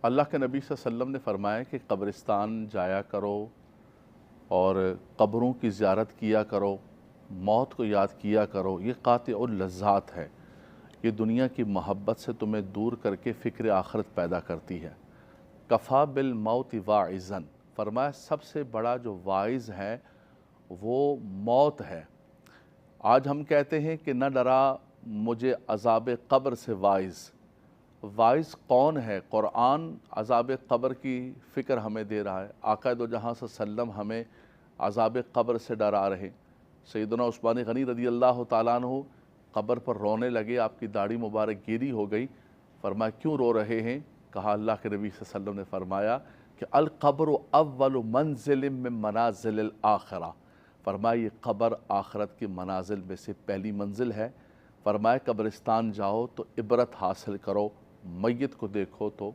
اللہ کے نبی صلی اللہ علیہ وسلم نے فرمایا کہ قبرستان جایا کرو اور قبروں کی زیارت کیا کرو، موت کو یاد کیا کرو، یہ قاطع اللذات ہے۔ یہ دنیا کی محبت سے تمہیں دور کر کے فکر آخرت پیدا کرتی ہے۔ کفا بالموت واعظا، فرمایا سب سے بڑا جو واعظ ہے وہ موت ہے۔ آج ہم کہتے ہیں کہ نہ ڈرا مجھے عذاب قبر سے واعظ۔ واعظ کون ہے؟ قرآن عذاب قبر کی فکر ہمیں دے رہا ہے۔ آقا دو جہاں صلی اللہ علیہ وسلم ہمیں عذاب قبر سے ڈرا رہے۔ سیدنا عثمان غنی رضی اللہ تعالیٰ عنہ قبر پر رونے لگے، آپ کی داڑھی مبارک گیلی ہو گئی۔ فرمایا کیوں رو رہے ہیں؟ کہا اللہ کے نبی صلی اللہ علیہ وسلم نے فرمایا کہ القبر اول منزل من منازل الاخرہ، فرمایا یہ قبر آخرت کی منازل میں سے پہلی منزل ہے۔ فرمایا قبرستان جاؤ تو عبرت حاصل کرو، میت کو دیکھو تو